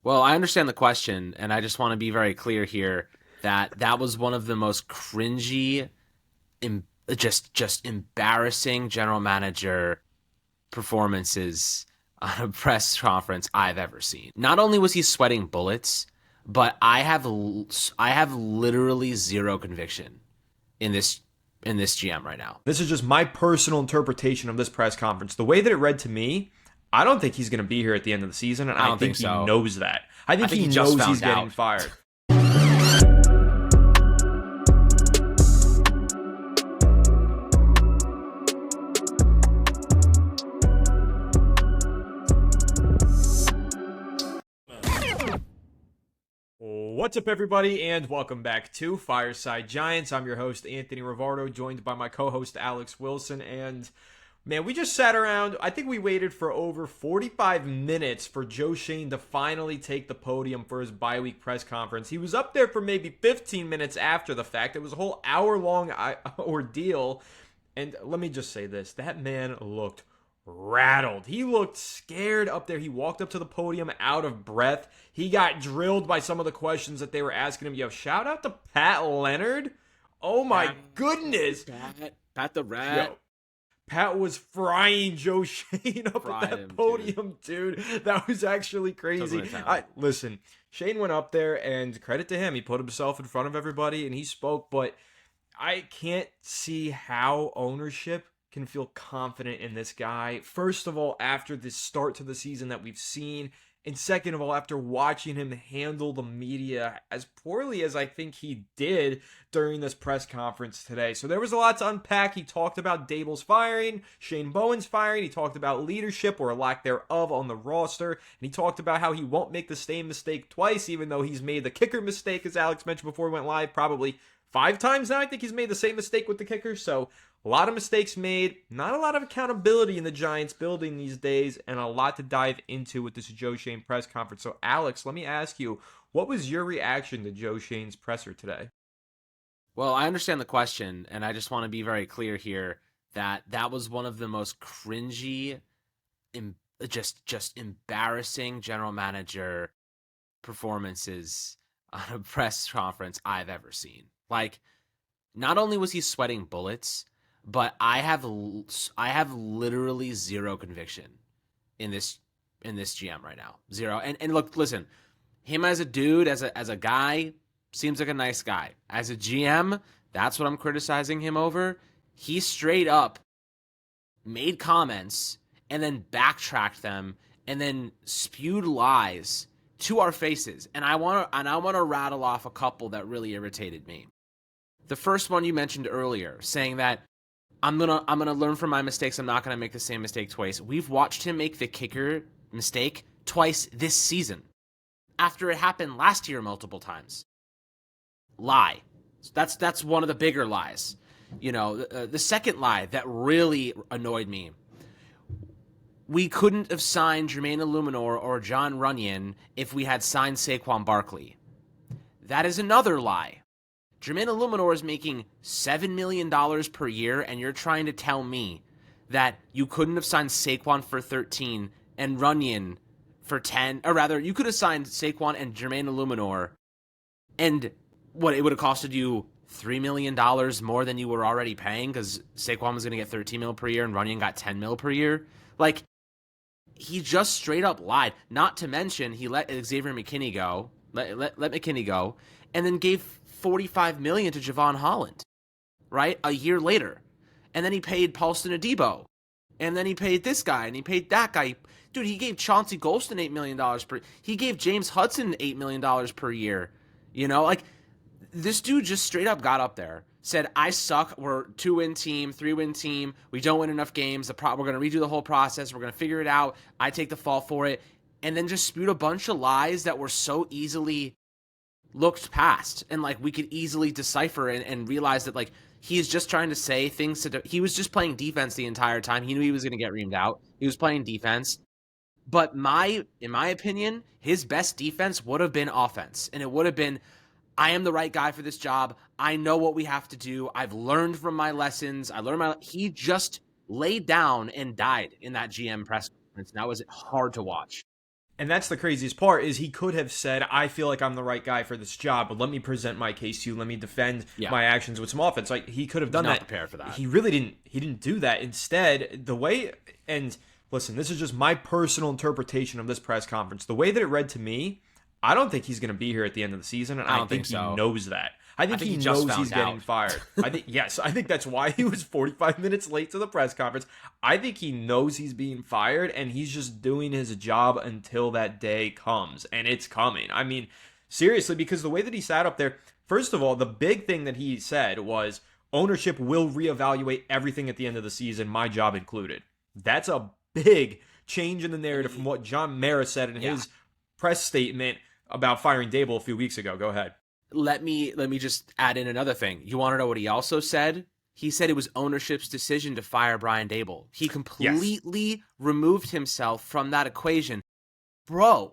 Well, I understand the question, and I just want to be very clear here that that was one of the most cringy, em- just embarrassing general manager performances on a press conference I've ever seen. Not only was he sweating bullets, but I have literally zero conviction in this GM right now. This is just my personal interpretation of this press conference. The way that it read to me, I don't think he's going to be here at the end of the season, and I I don't think think he so. knows that. I I think think he he just knows he's found getting out. fired. What's up, everybody, and welcome back to Fireside Giants. I'm your host, Anthony Rivardo, joined by my co-host, Alex Wilson, and man, we just sat around. I think we waited for over 45 minutes for Joe Schoen to finally take the podium for his bye-week press conference. He was up there for maybe 15 minutes after the fact. It was a whole hour-long ordeal, and let me just say this. That man looked rattled. He looked scared up there. He walked up to the podium out of breath. He got drilled by some of the questions that they were asking him. Yo, shout out to Pat Leonard. Oh my goodness. Pat the Rat. Yo, Pat was frying Joe Schoen up Fried at that him, podium, dude. That was actually crazy. Listen, Shane went up there, and credit to him. He put himself in front of everybody, and he spoke, but I can't see how ownership can feel confident in this guy. First of all, after the start to the season that we've seen, and second of all, after watching him handle the media as poorly as I think he did during this press conference today. So there was a lot to unpack. He talked about Dable's firing, Shane Bowen's firing. He talked about leadership or lack thereof on the roster. And he talked about how he won't make the same mistake twice, even though he's made the kicker mistake, as Alex mentioned before we went live, probably 5 times now. I think he's made the same mistake with the kicker. So a lot of mistakes made, not a lot of accountability in the Giants building these days, and a lot to dive into with this Joe Schoen press conference. So, Alex, let me ask you, what was your reaction to Joe Schoen's presser today? Well, I understand the question, and I just want to be very clear here that that was one of the most cringy, em- just embarrassing general manager performances on a press conference I've ever seen. Like, not only was he sweating bullets, but I have literally zero conviction in this GM right now. Zero. And look, listen, him as a dude, as a guy, seems like a nice guy. As a GM, that's what I'm criticizing him over. He straight up made comments and then backtracked them and then spewed lies to our faces. And I want to rattle off a couple that really irritated me. The first one you mentioned earlier, saying that I'm gonna learn from my mistakes. I'm not gonna make the same mistake twice. We've watched him make the kicker mistake twice this season, after it happened last year multiple times. Lie. That's one of the bigger lies. The second lie that really annoyed me. We couldn't have signed Jermaine Illuminor or John Runyon if we had signed Saquon Barkley. That is another lie. Jermaine Illuminor is making $7 million per year, and you're trying to tell me that you couldn't have signed Saquon for 13 and Runyon for 10, or rather, you could have signed Saquon and Jermaine Illuminor, and what, it would have costed you $3 million more than you were already paying because Saquon was going to get 13 mil per year and Runyon got 10 mil per year. Like, he just straight up lied. Not to mention, he let Xavier McKinney go, let McKinney go, and then gave $45 million to Javon Holland, right? A year later. And then he paid Paulson Adebo. And then he paid this guy, and he paid that guy. Dude, he gave Chauncey Golston $8 million per. He gave James Hudson $8 million per year. Like, this dude just straight up got up there, said, I suck, we're 2-win team, 3-win team, we don't win enough games, we're going to redo the whole process, we're going to figure it out, I take the fall for it, and then just spewed a bunch of lies that were so easily looked past, and like we could easily decipher and realize that like he's just trying to say things he was just playing defense the entire time. He knew he was going to get reamed out. He was playing defense. But in my opinion, his best defense would have been offense, and it would have been, I am the right guy for this job. I know what we have to do. I've learned from my lessons. He just laid down and died in that GM press conference. And that was hard to watch. And that's the craziest part is he could have said, I feel like I'm the right guy for this job, but let me present my case to you. Let me defend my actions with some offense. Like, he could have done not that. Prepared for that. He really didn't. He didn't do that. Instead, the way, and listen, this is just my personal interpretation of this press conference. The way that it read to me, I don't think he's going to be here at the end of the season, and I think he knows that. I think he knows he's getting fired. I think that's why he was 45 minutes late to the press conference. I think he knows he's being fired, and he's just doing his job until that day comes, and it's coming. I mean, seriously, because the way that he sat up there, first of all, the big thing that he said was ownership will reevaluate everything at the end of the season, my job included. That's a big change in the narrative from what John Mara said in his press statement about firing Dable a few weeks ago. Go ahead. Let me just add in another thing. You want to know what he also said? He said it was ownership's decision to fire Brian Dable. He completely removed himself from that equation. Bro,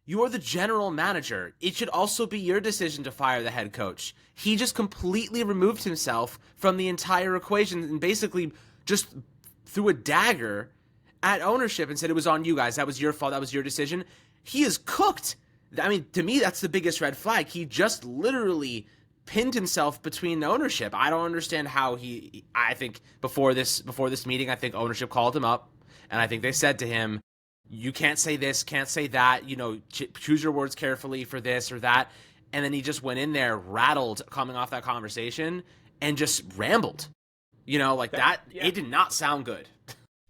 you are the general manager. It should also be your decision to fire the head coach. He just completely removed himself from the entire equation and basically just threw a dagger at ownership and said it was on you guys. That was your fault. That was your decision. He is cooked. I mean, to me, that's the biggest red flag. He just literally pinned himself between ownership. I don't understand how I think before this meeting, I think ownership called him up, and I think they said to him, you can't say this, can't say that, choose your words carefully for this or that. And then he just went in there, rattled coming off that conversation, and just rambled. It did not sound good.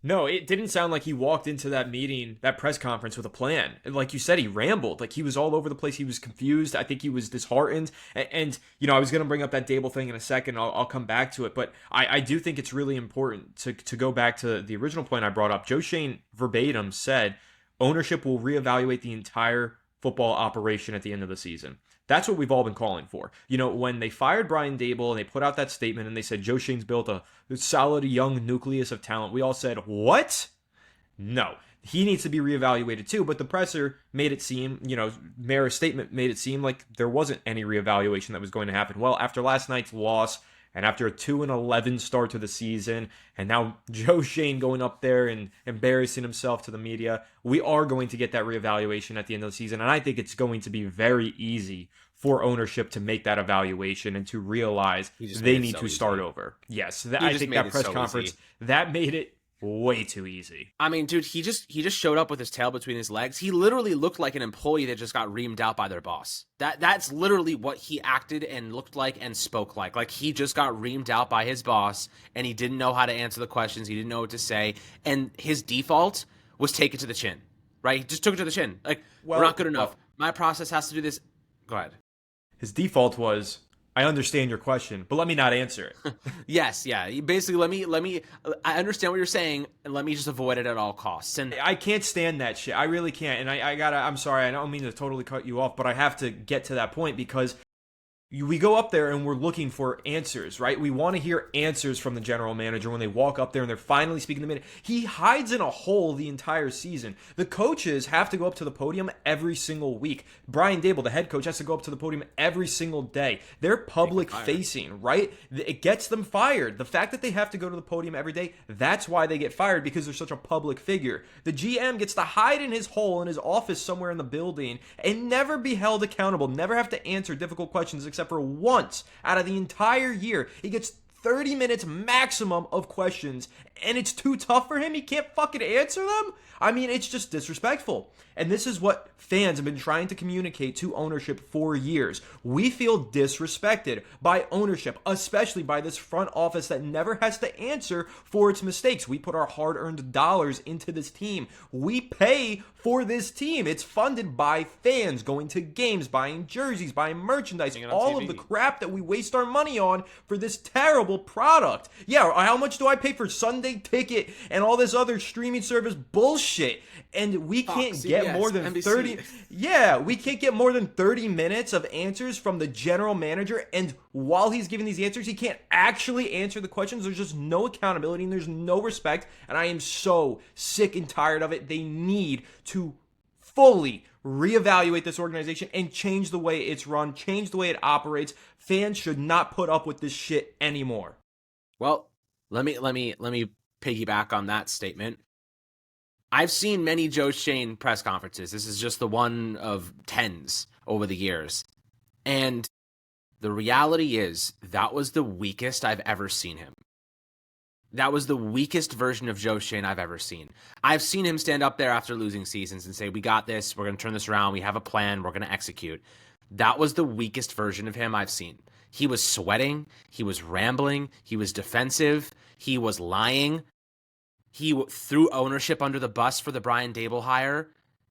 No, it didn't sound like he walked into that meeting, that press conference with a plan. Like you said, he rambled. Like he was all over the place. He was confused. I think he was disheartened. And I was going to bring up that Dable thing in a second. I'll come back to it. But I do think it's really important to go back to the original point I brought up. Joe Schoen verbatim said ownership will reevaluate the entire football operation at the end of the season. That's what we've all been calling for. When they fired Brian Dable and they put out that statement and they said Joe Schoen's built a solid young nucleus of talent, we all said, what? No. He needs to be reevaluated too, but the presser made it seem, Mara's statement made it seem like there wasn't any reevaluation that was going to happen. Well, after last night's loss and after a 2-11 start to the season, and now Joe Schoen going up there and embarrassing himself to the media, we are going to get that reevaluation at the end of the season, and I think it's going to be very easy for ownership to make that evaluation and to realize they need to start over. Yes, I think that press conference, that made it way too easy. I mean, dude, he just showed up with his tail between his legs. He literally looked like an employee that just got reamed out by their boss. That's literally what he acted and looked like and spoke like. Like he just got reamed out by his boss and he didn't know how to answer the questions. He didn't know what to say. And his default was take it to the chin, right? He just took it to the chin. Like, we're not good enough. My process has to do this. Go ahead. His default was, I understand your question, but let me not answer it. Yes, yeah. Basically, let me. I understand what you're saying, and let me just avoid it at all costs. And I can't stand that shit. I really can't. And I'm sorry. I don't mean to totally cut you off, but I have to get to that point because we go up there and we're looking for answers, right? We want to hear answers from the general manager when they walk up there and they're finally speaking to the minute. He hides in a hole the entire season. The coaches have to go up to the podium every single week. Brian Dable, the head coach, has to go up to the podium every single day. They're public facing, right? It gets them fired. The fact that they have to go to the podium every day, that's why they get fired, because they're such a public figure. The GM gets to hide in his hole in his office somewhere in the building and never be held accountable, never have to answer difficult questions except for once out of the entire year. He gets 30 minutes maximum of questions, and it's too tough for him. He can't fucking answer them. I mean, it's just disrespectful. And this is what fans have been trying to communicate to ownership for years. We feel disrespected by ownership, especially by this front office that never has to answer for its mistakes. We put our hard-earned dollars into this team. We pay for this team. It's funded by fans going to games, buying jerseys, buying merchandise, all of the crap that we waste our money on for this terrible product. Yeah, how much do I pay for Sunday Ticket and all this other streaming service bullshit? And we can't get more than NBC. 30. Yeah, we can't get more than 30 minutes of answers from the general manager. And while he's giving these answers, he can't actually answer the questions. There's just no accountability and there's no respect. And I am so sick and tired of it. They need to fully reevaluate this organization and change the way it's run, change the way it operates. Fans should not put up with this shit anymore. Well, let me piggyback on that statement. I've seen many Joe Schoen press conferences. This is just the one of tens over the years. And the reality is that was the weakest I've ever seen him. That was the weakest version of Joe Schoen I've ever seen. I've seen him stand up there after losing seasons and say, we got this, we're going to turn this around, we have a plan, we're going to execute. That was the weakest version of him I've seen. He was sweating, he was rambling, he was defensive, he was lying. He threw ownership under the bus for the Brian Daboll hire.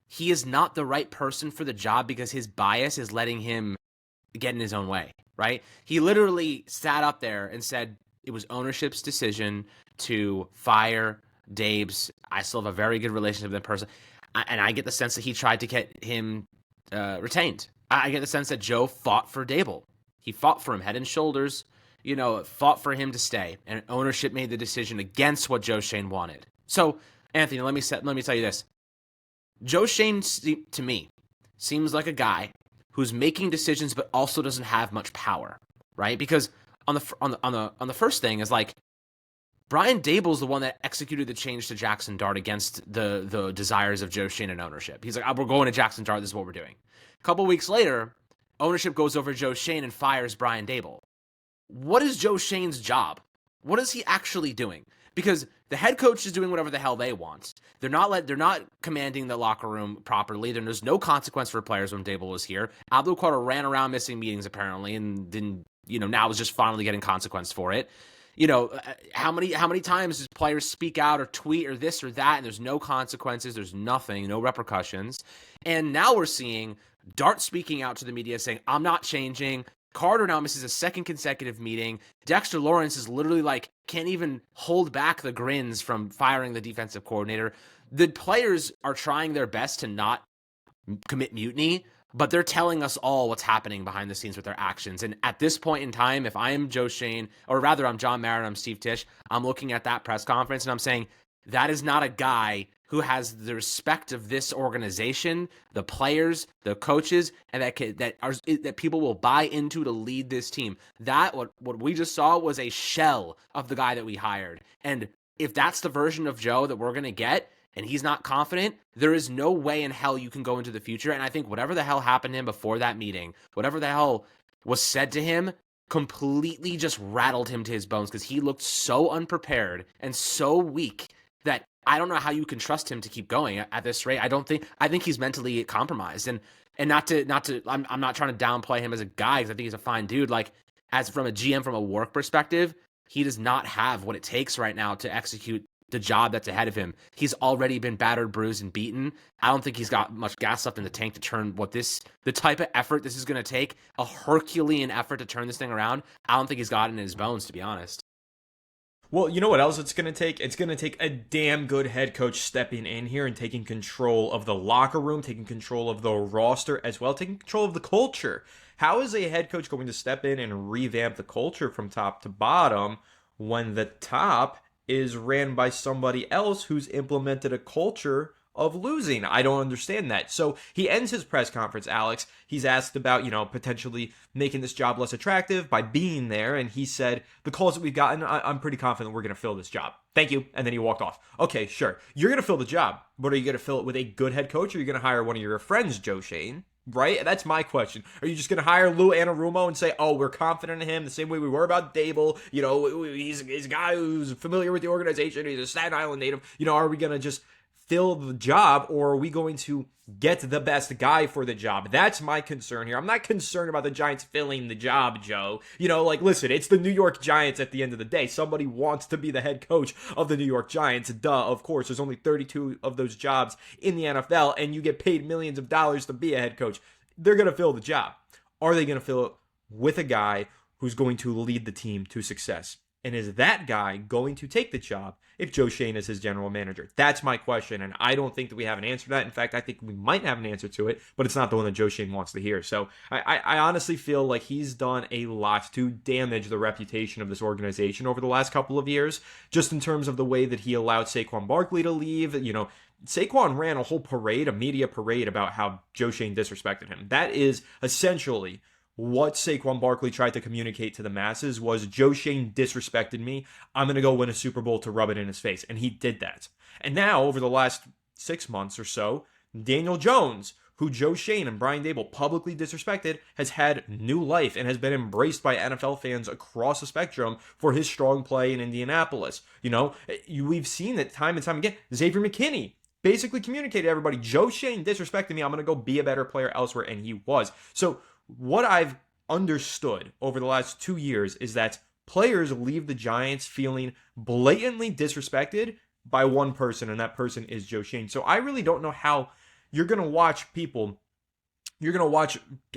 He is not the right person for the job because his bias is letting him get in his own way, right? He literally sat up there and said it was ownership's decision to fire Dabes. I still have a very good relationship with that person. And I get the sense that he tried to get him retained. I get the sense that Joe fought for Daboll. He fought for him head and shoulders, fought for him to stay. And ownership made the decision against what Joe Schoen wanted. So, Anthony, let me tell you this. Joe Schoen, to me, seems like a guy who's making decisions but also doesn't have much power, right? Because on the first thing is like Brian Daboll's the one that executed the change to Jackson Dart against the desires of Joe Schoen and ownership. He's like, we're going to Jackson Dart. This is what we're doing. A couple weeks later, ownership goes over Joe Schoen and fires Brian Daboll. What is Joe Schoen's job? What is he actually doing? Because the head coach is doing whatever the hell they want. They're not commanding the locker room properly. There's no consequence for players when Daboll was here. Abdul Carter ran around missing meetings apparently, and then now is just finally getting consequence for it. How many times does players speak out or tweet or this or that, and there's no consequences, there's nothing, no repercussions. And now we're seeing Dart speaking out to the media saying, I'm not changing. Carter now misses a second consecutive meeting. Dexter Lawrence is literally like, can't even hold back the grins from firing the defensive coordinator. The players are trying their best to not commit mutiny, but they're telling us all what's happening behind the scenes with their actions. And at this point in time, if I am Joe Schoen, or rather I'm John Mara, I'm Steve Tisch, I'm looking at that press conference and I'm saying, that is not a guy who has the respect of this organization, the players, the coaches, and that people will buy into to lead this team. That what we just saw was a shell of the guy that we hired. And if that's the version of Joe that we're going to get, and he's not confident, there is no way in hell you can go into the future. And I think whatever the hell happened to him before that meeting, whatever the hell was said to him, completely just rattled him to his bones because he looked so unprepared and so weak that I don't know how you can trust him to keep going at this rate. I think he's mentally compromised. And I'm not trying to downplay him as a guy because I think he's a fine dude. Like, as from a GM, from a work perspective, he does not have what it takes right now to execute the job that's ahead of him. He's already been battered, bruised, and beaten. I don't think he's got much gas left in the tank to turn the type of effort this is going to take, a Herculean effort to turn this thing around. I don't think he's got it in his bones, to be honest. Well, you know what else it's going to take? It's going to take a damn good head coach stepping in here and taking control of the locker room, taking control of the roster as well, taking control of the culture. How is a head coach going to step in and revamp the culture from top to bottom when the top is ran by somebody else who's implemented a culture of losing? I don't understand that. So he ends his press conference, Alex. He's asked about, potentially making this job less attractive by being there. And he said, the calls that we've gotten, I'm pretty confident we're going to fill this job. Thank you. And then he walked off. Okay, sure. You're going to fill the job, but are you going to fill it with a good head coach, or are you going to hire one of your friends, Joe Schoen? Right? That's my question. Are you just going to hire Lou Anarumo and say, oh, we're confident in him the same way we were about Daboll? He's a guy who's familiar with the organization. He's a Staten Island native. Are we going to just fill the job, or are we going to get the best guy for the job? That's my concern here. I'm not concerned about the Giants filling the job, Joe. Listen, it's the New York Giants at the end of the day. Somebody wants to be the head coach of the New York Giants. Duh, of course. There's only 32 of those jobs in the NFL, and you get paid millions of dollars to be a head coach. They're going to fill the job. Are they going to fill it with a guy who's going to lead the team to success? And is that guy going to take the job if Joe Schoen is his general manager? That's my question, and I don't think that we have an answer to that. In fact, I think we might have an answer to it, but it's not the one that Joe Schoen wants to hear. So I honestly feel like he's done a lot to damage the reputation of this organization over the last couple of years, just in terms of the way that he allowed Saquon Barkley to leave. Saquon ran a whole parade, a media parade, about how Joe Schoen disrespected him. That is essentially what Saquon Barkley tried to communicate to the masses was, Joe Schoen disrespected me. I'm going to go win a Super Bowl to rub it in his face. And he did that. And now, over the last 6 months or so, Daniel Jones, who Joe Schoen and Brian Dable publicly disrespected, has had new life and has been embraced by NFL fans across the spectrum for his strong play in Indianapolis. We've seen it time and time again. Xavier McKinney basically communicated to everybody, Joe Schoen disrespected me, I'm going to go be a better player elsewhere, and he was. So what I've understood over the last 2 years is that players leave the Giants feeling blatantly disrespected by one person, and that person is Joe Schoen. So I really don't know how you're going to watch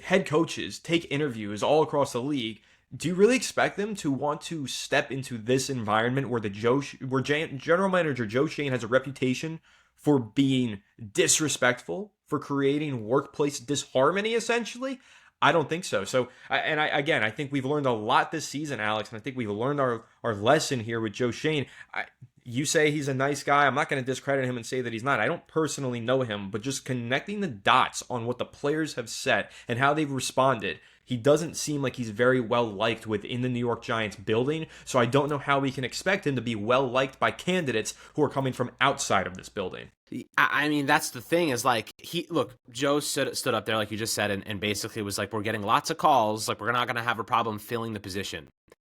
head coaches take interviews all across the league. Do you really expect them to want to step into this environment where general manager Joe Schoen has a reputation for being disrespectful, for creating workplace disharmony, essentially? I don't think so. I think we've learned a lot this season, Alex, and I think we've learned our lesson here with Joe Schoen. You say he's a nice guy. I'm not going to discredit him and say that he's not. I don't personally know him, but just connecting the dots on what the players have said and how they've responded, he doesn't seem like he's very well liked within the New York Giants building. So I don't know how we can expect him to be well liked by candidates who are coming from outside of this building. I mean, that's the thing is like, Joe stood up there, like you just said, and basically was like, we're getting lots of calls. Like, we're not going to have a problem filling the position.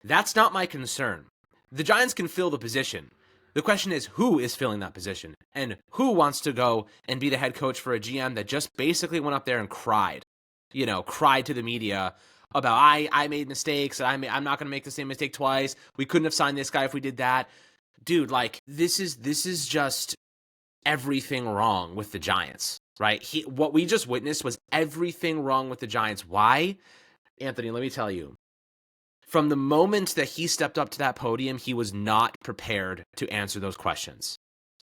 That's not my concern. The Giants can fill the position. The question is, who is filling that position? And who wants to go and be the head coach for a GM that just basically went up there and cried to the media about, I made mistakes, I'm not going to make the same mistake twice. We couldn't have signed this guy if we did that. Dude, like, this is just everything wrong with the Giants, right? What we just witnessed was everything wrong with the Giants. Why? Anthony, let me tell you. From the moment that he stepped up to that podium, he was not prepared to answer those questions.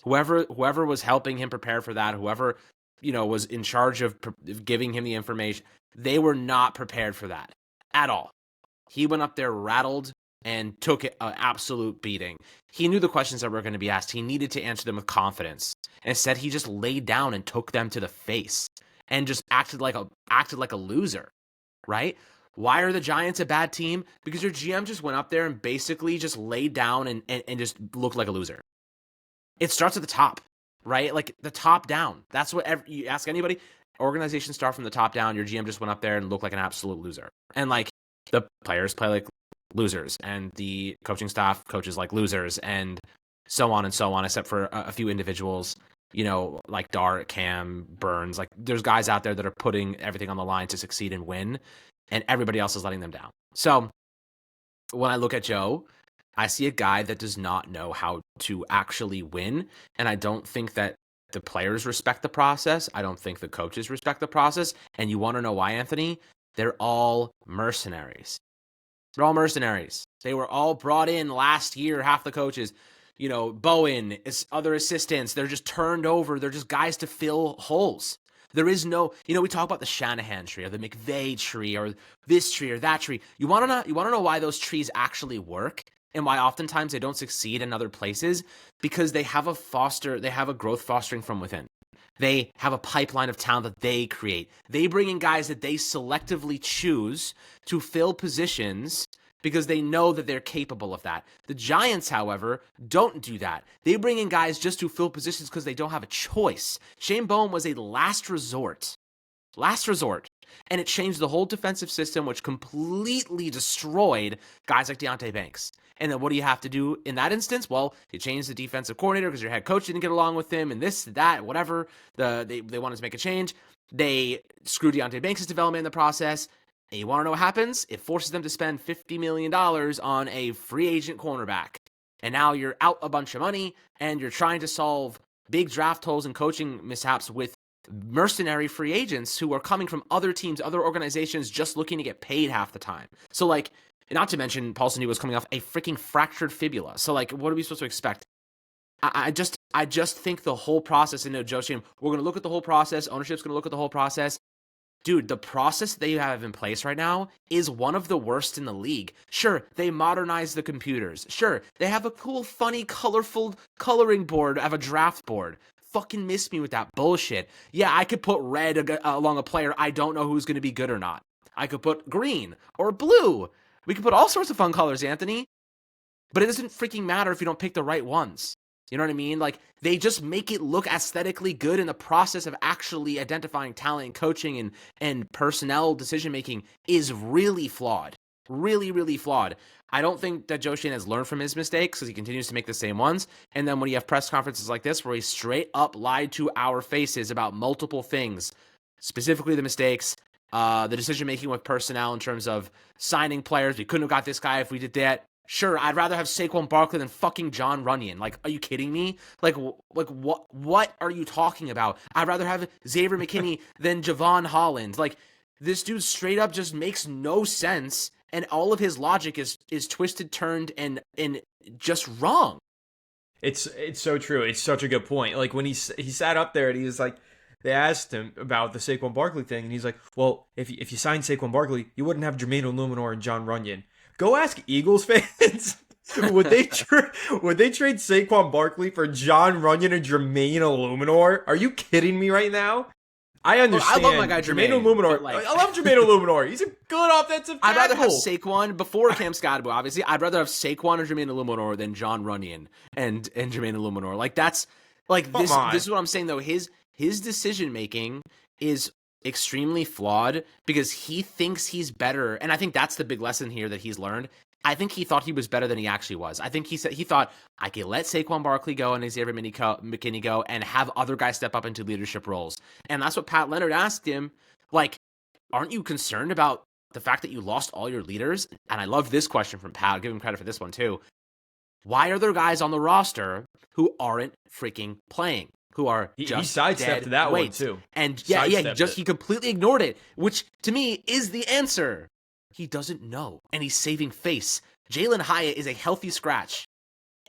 Whoever was helping him prepare for that, whoever, was in charge of giving him the information, they were not prepared for that at all. He went up there rattled and took an absolute beating. He knew the questions that were going to be asked. He needed to answer them with confidence. And instead, he just laid down and took them to the face and just acted like a loser, right? Why are the Giants a bad team? Because your GM just went up there and basically just laid down and just looked like a loser. It starts at the top, right? Like the top down. That's what you ask anybody. Organizations start from the top down. Your GM just went up there and looked like an absolute loser. And like the players play like losers and the coaching staff coaches like losers and so on, except for a few individuals, like Dart, Cam, Burns. Like there's guys out there that are putting everything on the line to succeed and win. And everybody else is letting them down. So when I look at Joe, I see a guy that does not know how to actually win. And I don't think that the players respect the process. I don't think the coaches respect the process. And you want to know why, Anthony? They're all mercenaries. They're all mercenaries. They were all brought in last year, half the coaches. Bowen, other assistants, they're just turned over. They're just guys to fill holes. There is no, we talk about the Shanahan tree or the McVay tree or this tree or that tree. You want to know why those trees actually work and why oftentimes they don't succeed in other places? Because they have a growth fostering from within. They have a pipeline of talent that they create. They bring in guys that they selectively choose to fill positions because they know that they're capable of that. The Giants, however, don't do that. They bring in guys just to fill positions because they don't have a choice. Shane Bowen was a last resort. And it changed the whole defensive system, which completely destroyed guys like Deonte Banks. And then what do you have to do in that instance? Well, you change the defensive coordinator because your head coach didn't get along with him and this, that, whatever. They wanted to make a change. They screwed Deonte Banks' development in the process. And you want to know what happens? It forces them to spend $50 million on a free agent cornerback. And now you're out a bunch of money and you're trying to solve big draft holes and coaching mishaps with mercenary free agents who are coming from other teams, other organizations, just looking to get paid half the time. So like, not to mention Paulson was coming off a freaking fractured fibula. So like, what are we supposed to expect? I just think the whole process, and Joe Schoen, we're going to look at the whole process. Ownership's going to look at the whole process. Dude, the process they have in place right now is one of the worst in the league. Sure, they modernized the computers. Sure, they have a cool, funny, colorful coloring board of a draft board. Fucking miss me with that bullshit. Yeah, I could put red along a player. I don't know who's going to be good or not. I could put green or blue. We could put all sorts of fun colors, Anthony. But it doesn't freaking matter if you don't pick the right ones. You know what I mean? Like, they just make it look aesthetically good, and the process of actually identifying talent and coaching and personnel decision-making is really flawed. Really, really flawed. I don't think that Joe Schoen has learned from his mistakes because he continues to make the same ones. And then when you have press conferences like this where he straight up lied to our faces about multiple things, specifically the mistakes, the decision-making with personnel in terms of signing players. We couldn't have got this guy if we did that. Sure, I'd rather have Saquon Barkley than fucking John Runyon. Like, are you kidding me? Like what are you talking about? I'd rather have Xavier McKinney than Javon Holland. Like, this dude straight up just makes no sense, and all of his logic is twisted, turned, and just wrong. It's so true. It's such a good point. Like, when he sat up there and he was like, they asked him about the Saquon Barkley thing, and he's like, well, if you signed Saquon Barkley, you wouldn't have Jermaine Illuminor and John Runyon. Go ask Eagles fans. would they trade Saquon Barkley for John Runyon and Jermaine Illuminor? Are you kidding me right now? I understand. I love my guy Jermaine Illuminor. Like, I love Jermaine Illuminor. He's a good offensive tackle. I'd rather have Saquon before Cam Scotabo. Obviously, I'd rather have Saquon and Jermaine Illuminor than John Runyon and Jermaine Illuminor. Like, that's like this. This is what I'm saying though. His decision making is extremely flawed because he thinks he's better, and I think that's the big lesson here that he's learned. I think he thought he was better than he actually was. I think he thought I could let Saquon Barkley go and Xavier McKinney go and have other guys step up into leadership roles. And that's what Pat Leonard asked him. Like, aren't you concerned about the fact that you lost all your leaders? And I love this question from Pat. I'll give him credit for this one too. Why are there guys on the roster who aren't freaking playing? Who are just he sidestepped that one too. And he completely ignored it, which to me is the answer. He doesn't know, and he's saving face. Jalen Hyatt is a healthy scratch.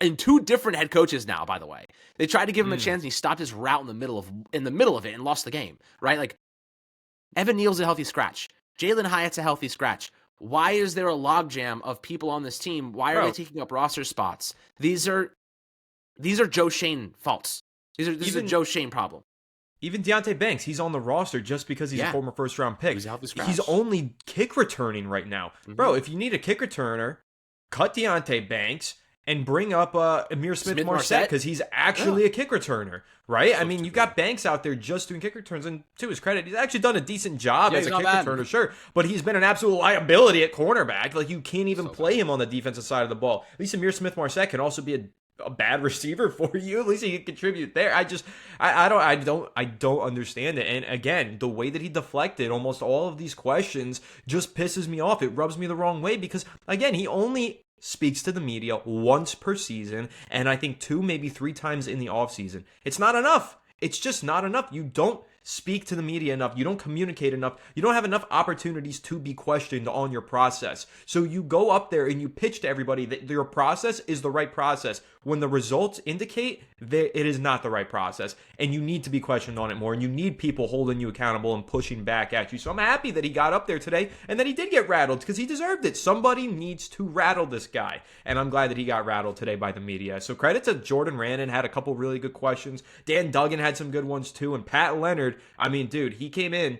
And two different head coaches now, by the way. They tried to give him a chance, and he stopped his route in the middle of it and lost the game, right? Like, Evan Neal's a healthy scratch. Jalen Hyatt's a healthy scratch. Why is there a logjam of people on this team? Why are they taking up roster spots? These are Joe Schoen faults. This is a Joe Schoen problem. Even Deonte Banks, he's on the roster just because he's a former first-round pick. He's only kick returning right now. Mm-hmm. Bro, if you need a kick returner, cut Deonte Banks and bring up Amir Smith-Marset because he's actually a kick returner, right? I mean, you got Banks out there just doing kick returns, and to his credit, he's actually done a decent job as a kick returner, sure. But he's been an absolute liability at cornerback. Like, you can't even play him on the defensive side of the ball. At least Amir Smith-Marset can also be a bad receiver for you. At least he can contribute there. I don't understand it. And again, the way that he deflected almost all of these questions just pisses me off. It rubs me the wrong way because, again, he only speaks to the media once per season, and I think 2, maybe 3 times in the offseason. It's not enough. It's just not enough. You don't speak to the media enough. You don't communicate enough. You don't have enough opportunities to be questioned on your process. So you go up there and you pitch to everybody that your process is the right process when the results indicate that it is not the right process, and you need to be questioned on it more, and you need people holding you accountable and pushing back at you. So I'm happy that he got up there today and that he did get rattled because he deserved it. Somebody needs to rattle this guy, and I'm glad that he got rattled today by the media. So credit to Jordan Rannon, had a couple really good questions. Dan Duggan had some good ones too, and Pat Leonard, I mean, dude, he came in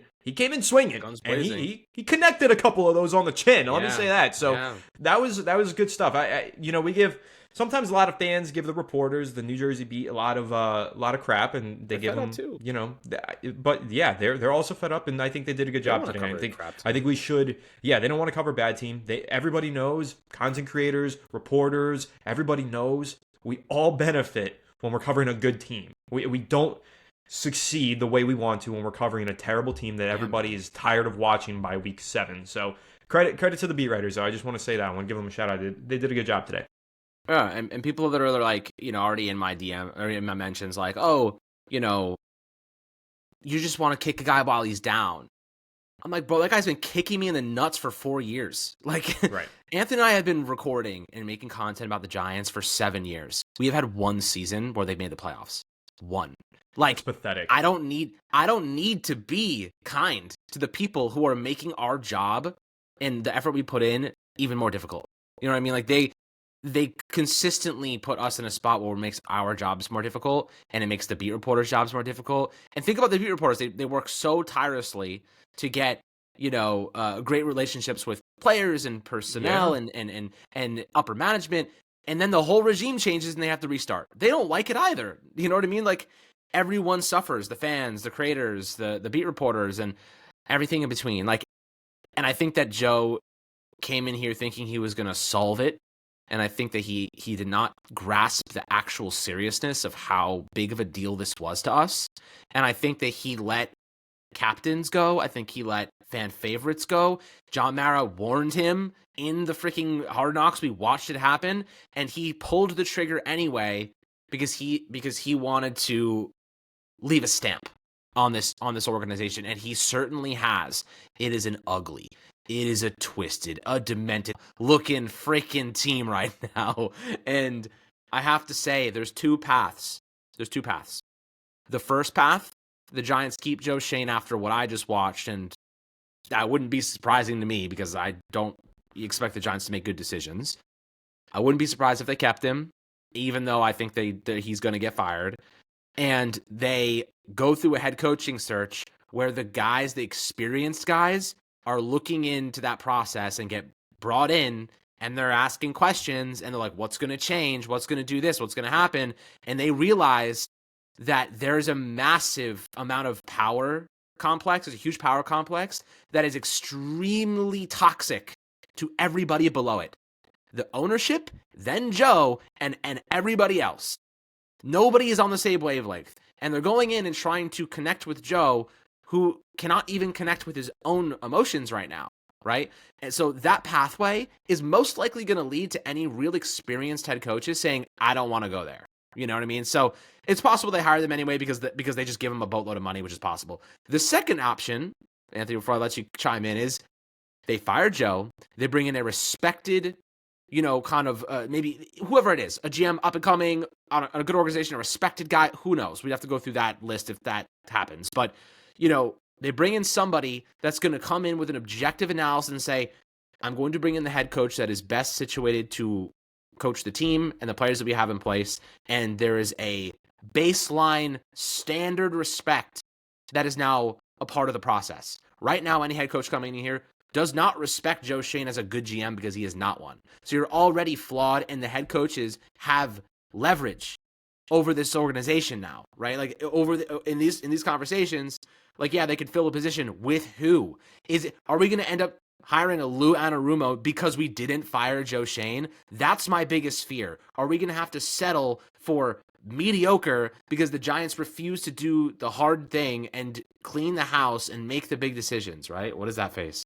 swinging, and he connected a couple of those on the chin. Let me say that. So that was good stuff. We give sometimes a lot of fans give the reporters, the New Jersey Beat, a lot of crap, and they give them too. But yeah, they're also fed up, and I think they did a good job today. I think we should. Yeah, they don't want to cover bad team. Everybody knows, content creators, reporters, everybody knows we all benefit when we're covering a good team. We don't succeed the way we want to when we're covering a terrible team that everybody is tired of watching by week 7. So credit to the beat writers, though. I just want to say that. I want to give them a shout out. They did a good job today. Yeah, and people that are like, already in my DM or in my mentions, like, oh, you just want to kick a guy while he's down. I'm like, bro, that guy's been kicking me in the nuts for 4 years. Like, right. Anthony and I have been recording and making content about the Giants for 7 years. We have had one season where they've made the playoffs. One. Like, it's pathetic. I don't need to be kind to the people who are making our job and the effort we put in even more difficult. You know what I mean? Like, they consistently put us in a spot where it makes our jobs more difficult, and it makes the beat reporters' jobs more difficult. And think about the beat reporters. They work so tirelessly to get, great relationships with players and personnel and upper management. and then the whole regime changes and they have to restart. They don't like it either. You know what I mean? Like, everyone suffers, the fans, the creators, the beat reporters, and everything in between. Like, and I think that Joe came in here thinking he was going to solve it. And I think that he did not grasp the actual seriousness of how big of a deal this was to us. And I think that he let captains go. I think he let fan favorites go. John Mara warned him in the freaking Hard Knocks. We watched it happen, and he pulled the trigger anyway because he wanted to leave a stamp on this organization, and he certainly has. It is an ugly, it is a twisted, a demented looking freaking team right now. And I have to say, there's two paths. The first path, the Giants keep Joe Schoen after what I just watched, and that wouldn't be surprising to me because I don't expect the Giants to make good decisions. I wouldn't be surprised if they kept him, even though I think he's going to get fired. And they go through a head coaching search where the experienced guys, are looking into that process and get brought in, and they're asking questions, and they're like, what's going to change? What's going to do this? What's going to happen? And they realize that there's a massive amount of power complex. There's a huge power complex that is extremely toxic to everybody below it. The ownership, then Joe, and everybody else. Nobody is on the same wavelength. And they're going in and trying to connect with Joe, who cannot even connect with his own emotions right now, right? And so that pathway is most likely going to lead to any real experienced head coaches saying, I don't want to go there. You know what I mean? So it's possible they hire them anyway because they just give them a boatload of money, which is possible. The second option, Anthony, before I let you chime in, is they fire Joe. They bring in a respected, kind of maybe whoever it is, a GM up and coming on a good organization, a respected guy. Who knows? We'd have to go through that list if that happens. But, they bring in somebody that's going to come in with an objective analysis and say, I'm going to bring in the head coach that is best situated to coach the team and the players that we have in place. And there is a baseline standard respect that is now a part of the process. Right now, any head coach coming in here does not respect Joe Schoen as a good GM because he is not one. So you're already flawed, and the head coaches have leverage over this organization now, right? Like in these conversations, like, yeah, they could fill a position with who? Are we going to end up hiring a Lou Anarumo because we didn't fire Joe Schoen? That's my biggest fear. Are we going to have to settle for mediocre because the Giants refuse to do the hard thing and clean the house and make the big decisions, right? What is that face?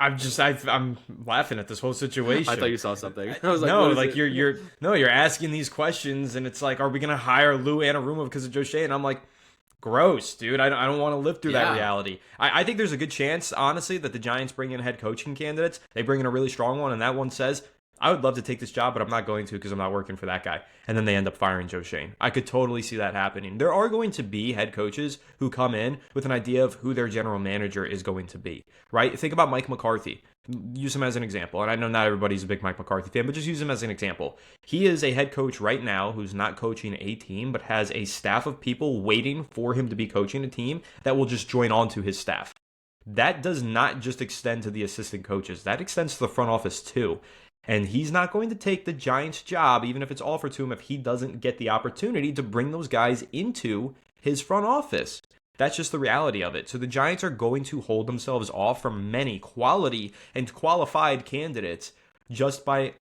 I'm laughing at this whole situation. I thought you saw something. I was like, no, like you're asking these questions, and it's like, are we gonna hire Lou Anarumo because of Joe Schoen? And I'm like, gross, dude. I don't want to live through that reality. I think there's a good chance, honestly, that the Giants bring in head coaching candidates. They bring in a really strong one, and that one says, I would love to take this job, but I'm not going to because I'm not working for that guy. And then they end up firing Joe Schoen. I could totally see that happening. There are going to be head coaches who come in with an idea of who their general manager is going to be, right? Think about Mike McCarthy. Use him as an example. And I know not everybody's a big Mike McCarthy fan, but just use him as an example. He is a head coach right now who's not coaching a team, but has a staff of people waiting for him to be coaching a team that will just join on to his staff. That does not just extend to the assistant coaches. That extends to the front office too. And he's not going to take the Giants' job, even if it's offered to him, if he doesn't get the opportunity to bring those guys into his front office. That's just the reality of it. So the Giants are going to hold themselves off from many quality and qualified candidates just by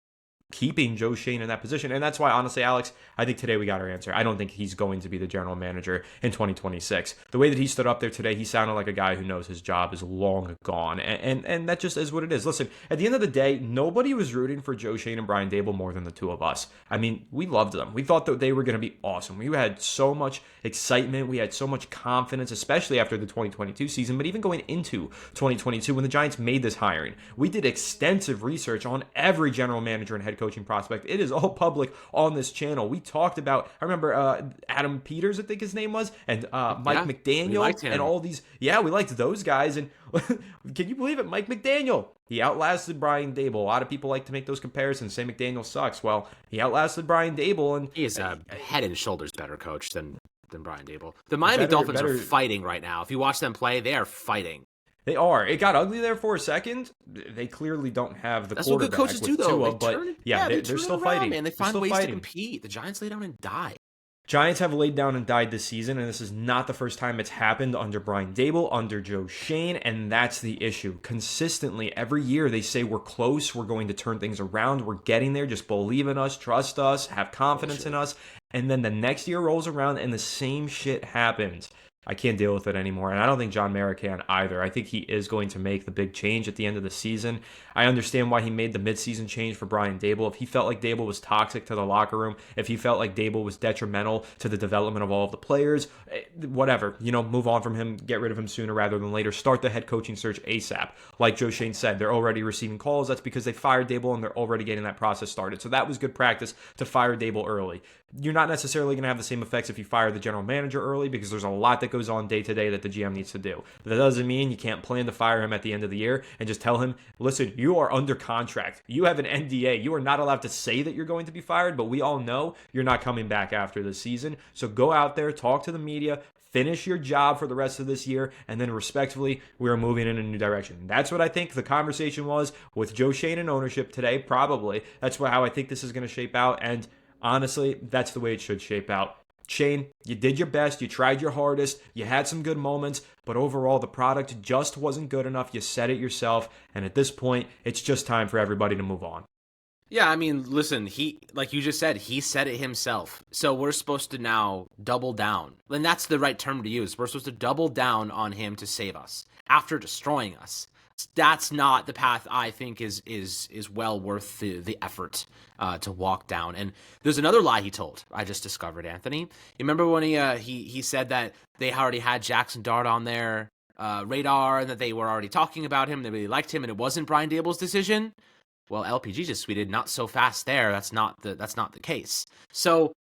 keeping Joe Schoen in that position. And that's why, honestly, Alex, I think today we got our answer. I don't think he's going to be the general manager in 2026. The way that he stood up there today, he sounded like a guy who knows his job is long gone. And that just is what it is. Listen, at the end of the day, nobody was rooting for Joe Schoen and Brian Daboll more than the two of us. I mean, we loved them. We thought that they were going to be awesome. We had so much excitement. We had so much confidence, especially after the 2022 season, but even going into 2022 when the Giants made this hiring. We did extensive research on every general manager and head coaching prospect. It is all public on this channel. We talked about, I remember Adam Peters, I think his name was, and Mike McDaniel, and all these. Yeah, we liked those guys. And can you believe it? Mike McDaniel, he outlasted Brian Daboll. A lot of people like to make those comparisons, say McDaniel sucks. Well, he outlasted Brian Daboll, and he is a head and shoulders better coach than Brian Daboll. The Miami Dolphins are fighting right now. If you watch them play, they are fighting. They are. It got ugly there for a second. They clearly don't have the That's what good quarterback coaches with do, though. Tua, They but turn it, yeah, they they're turn it still around, fighting. man. They They're find still ways to fighting. compete. The Giants lay down and die. Giants have laid down and died this season, and this is not the first time it's happened under Brian Dable, under Joe Schoen, and that's the issue. Consistently, every year they say we're close, we're going to turn things around, we're getting there, just believe in us, trust us, have confidence in us, and then the next year rolls around and the same shit happens. I can't deal with it anymore, and I don't think John Mara can either. I think he is going to make the big change at the end of the season. I understand why he made the midseason change for Brian Dable. If he felt like Dable was toxic to the locker room, if he felt like Dable was detrimental to the development of all of the players, whatever, move on from him, get rid of him sooner rather than later. Start the head coaching search ASAP. Like Joe Schoen said, they're already receiving calls. That's because they fired Dable and they're already getting that process started. So that was good practice to fire Dable early. You're not necessarily going to have the same effects if you fire the general manager early because there's a lot that goes on day to day that the GM needs to do. But that doesn't mean you can't plan to fire him at the end of the year and just tell him, listen, you are under contract. You have an NDA. You are not allowed to say that you're going to be fired, but we all know you're not coming back after the season. So go out there, talk to the media, finish your job for the rest of this year, and then respectively, we are moving in a new direction. That's what I think the conversation was with Joe Schoen and ownership today, probably. That's how I think this is going to shape out, and honestly, that's the way it should shape out. Shane, you did your best, you tried your hardest, you had some good moments, but overall the product just wasn't good enough. You said it yourself, and at this point, it's just time for everybody to move on. Yeah, I mean, listen, like you just said, he said it himself. So we're supposed to now double down. And that's the right term to use. We're supposed to double down on him to save us after destroying us. That's not the path I think is well worth the effort to walk down. And there's another lie he told. I just discovered, Anthony. You remember when he said that they already had Jackson Dart on their radar and that they were already talking about him, they really liked him, and it wasn't Brian Dable's decision? Well, LPG just tweeted, "Not so fast there. That's not the case." So,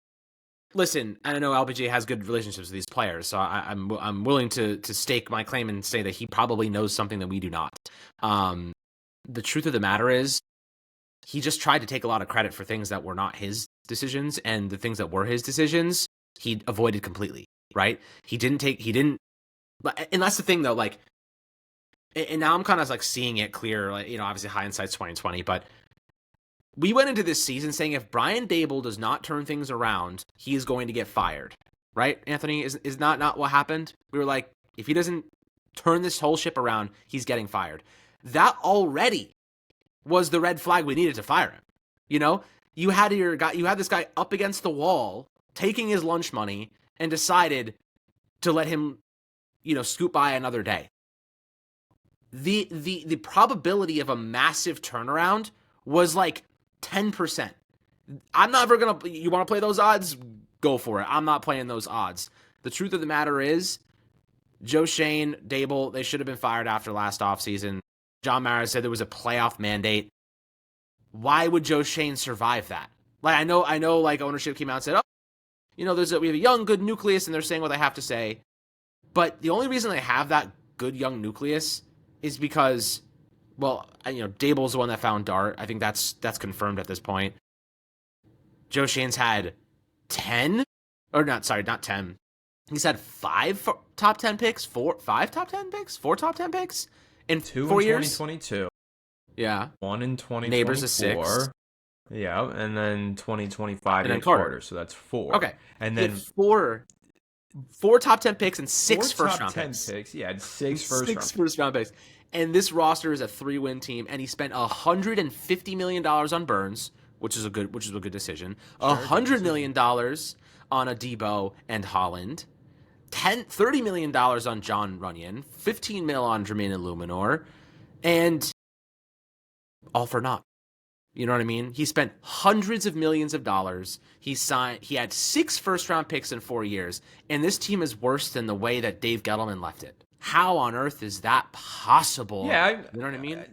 listen, I know LPG has good relationships with these players, so I'm willing to stake my claim and say that he probably knows something that we do not. The truth of the matter is, he just tried to take a lot of credit for things that were not his decisions, and the things that were his decisions, he avoided completely. Right? He didn't. And that's the thing, though. Like. And now I'm kind of like seeing it clear, like, obviously hindsight's 2020, but we went into this season saying if Brian Dable does not turn things around, he is going to get fired. Right, Anthony? Is not what happened? We were like, if he doesn't turn this whole ship around, he's getting fired. That already was the red flag we needed to fire him. You had this guy up against the wall, taking his lunch money, and decided to let him, scoot by another day. The probability of a massive turnaround was like 10%. I'm not ever going to... You want to play those odds? Go for it. I'm not playing those odds. The truth of the matter is, Joe Schoen, Dable, they should have been fired after last offseason. John Mara said there was a playoff mandate. Why would Joe Schoen survive that? Like, I know like ownership came out and said, oh, we have a young, good nucleus, and they're saying what they have to say. But the only reason they have that good young nucleus is because, well, Dable's the one that found Dart. I think that's confirmed at this point. Joe Schoen's had 10, or not 10. He's had 5 top 10 picks, 4 top 10 picks in 2 4 in years. 2022. Yeah. 1 in 2024. Neighbors is 6. Yeah, and then 2025 and then Carter. So that's 4. Okay. And then 4 top 10 picks and 6 first-round picks. Yeah, 6 first-round picks. And this roster is a 3-win team, and he spent $150 million on Burns, which is a good decision. $100 million on a Debo and Holland. $30 million on John Runyon. $15 million on Jermaine Illuminor. And all for naught. You know what I mean? He spent hundreds of millions of dollars. He had 6 first-round picks in 4 years, and this team is worse than the way that Dave Gettleman left it. How on earth is that possible? Yeah, you know what I mean?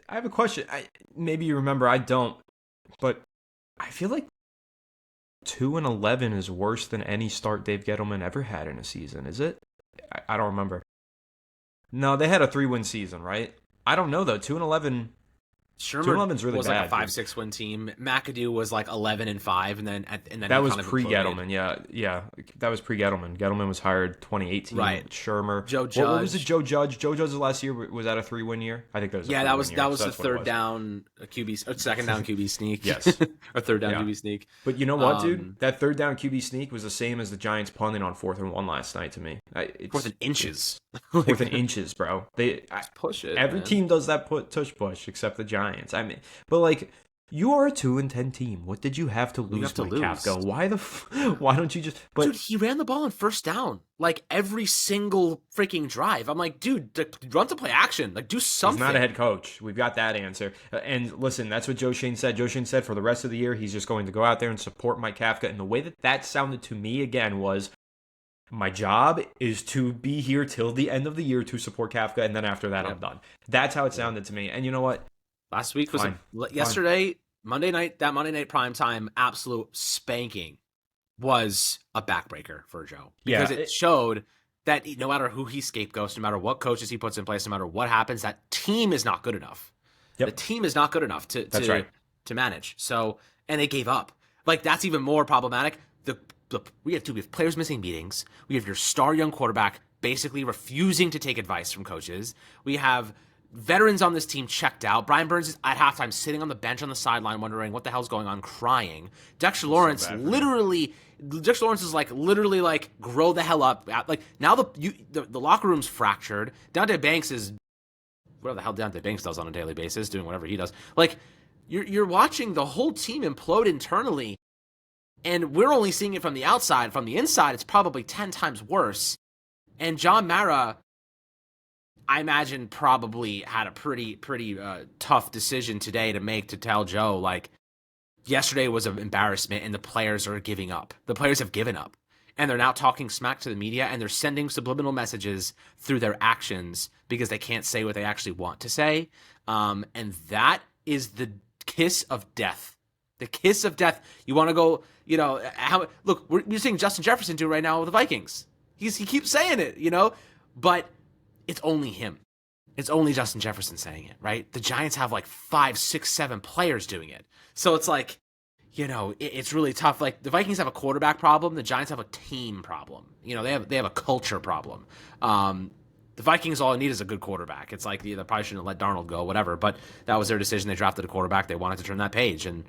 I have a question. Maybe you remember, I don't, but I feel like 2-11 is worse than any start Dave Gettleman ever had in a season. Is it? I don't remember. No, they had a 3-win season, right? I don't know though. 2-11. Shermer's really was bad, like a 5-6 win team. McAdoo was like 11-5, and then that was pre-Gettleman. Yeah, that was pre-Gettleman. Gettleman was hired 2018. Right. Shermer. Joe Judge. What was it? Joe Judge. Joe Judge's last year, was that a 3-win year? I think that was. That was the third down QB, or second down QB sneak. Yes, or third down QB sneak. But you know what, dude? That third down QB sneak was the same as the Giants punting on 4th and 1 last night to me. Fourth and inches. 4th and inches, bro. Push it. Every team does that push except the Giants. I mean, but like, you are a 2-10 team. What did you have to lose, Mike Kafka? Why don't you just? But dude, he ran the ball on first down like every single freaking drive. I'm like, dude, run to play action. Like, do something. He's not a head coach. We've got that answer. And listen, that's what Joe Schoen said. Joe Schoen said for the rest of the year, he's just going to go out there and support Mike Kafka. And the way that sounded to me again was, my job is to be here till the end of the year to support Kafka, and then after that, I'm done. That's how it sounded to me. And you know what? Last week was yesterday, Monday night, that Monday night primetime absolute spanking was a backbreaker for Joe. Because it showed that no matter who he scapegoats, no matter what coaches he puts in place, no matter what happens, that team is not good enough. Yep. The team is not good enough to manage. So, and they gave up. Like, that's even more problematic. We have players missing meetings. We have your star young quarterback basically refusing to take advice from coaches. We have veterans on this team checked out. Brian Burns is at halftime sitting on the bench on the sideline wondering what the hell's going on, crying. Dexter Lawrence is like literally like, grow the hell up. Like, now the locker room's fractured. Dante Banks is whatever the hell Dante Banks does on a daily basis, doing whatever he does. Like, you're watching the whole team implode internally, and we're only seeing it from the outside. From the inside, it's probably 10 times worse. And John Mara, I imagine, probably had a pretty tough decision today to make, to tell Joe, like, yesterday was an embarrassment and the players are giving up. The players have given up. And they're now talking smack to the media, and they're sending subliminal messages through their actions because they can't say what they actually want to say. And that is the kiss of death. The kiss of death. You want to go, look, you're seeing Justin Jefferson do right now with the Vikings. He keeps saying it, but it's only him. It's only Justin Jefferson saying it, right? The Giants have like 5, 6, 7 players doing it. So it's like, it's really tough. Like, the Vikings have a quarterback problem. The Giants have a team problem. They have a culture problem. The Vikings, all they need is a good quarterback. It's like, they probably shouldn't have let Darnold go, whatever. But that was their decision. They drafted a quarterback. They wanted to turn that page. And,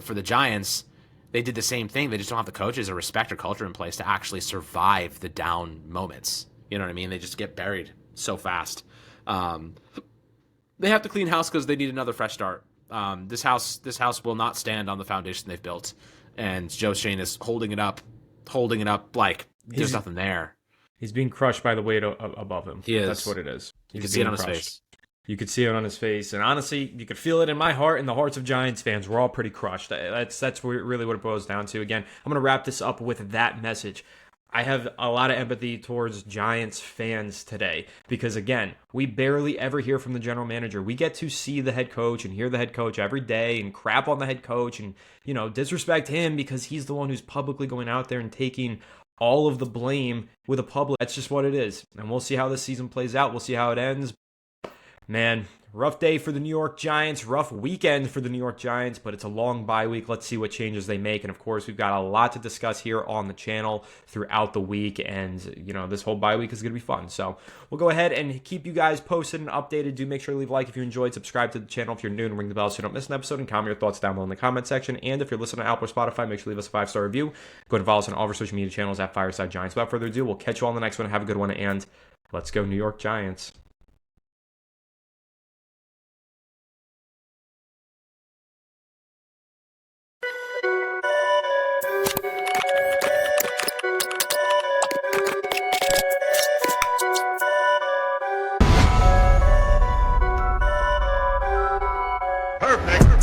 for the Giants, they did the same thing. They just don't have the coaches or respect or culture in place to actually survive the down moments. You know what I mean? They just get buried so fast. They have to clean house because they need another fresh start. This house will not stand on the foundation they've built. And Joe Schoen is holding it up like there's nothing there. He's being crushed by the weight above him. He is. That's what it is. You can see it on his face. You could see it on his face. And honestly, you could feel it in my heart and the hearts of Giants fans. We're all pretty crushed. That's really what it boils down to. Again, I'm going to wrap this up with that message. I have a lot of empathy towards Giants fans today because, again, we barely ever hear from the general manager. We get to see the head coach and hear the head coach every day and crap on the head coach and, disrespect him because he's the one who's publicly going out there and taking all of the blame with the public. That's just what it is. And we'll see how this season plays out. We'll see how it ends. Man, rough day for the New York Giants, rough weekend for the New York Giants, but it's a long bye week. Let's see what changes they make. And of course, we've got a lot to discuss here on the channel throughout the week. And, this whole bye week is going to be fun. So we'll go ahead and keep you guys posted and updated. Do make sure to leave a like if you enjoyed, subscribe to the channel if you're new, and ring the bell so you don't miss an episode, and comment your thoughts down below in the comment section. And if you're listening to Apple or Spotify, make sure to leave us a 5-star review. Go and follow us on all of our social media channels at Fireside Giants. Without further ado, we'll catch you all in the next one. Have a good one, and let's go New York Giants. Perfect.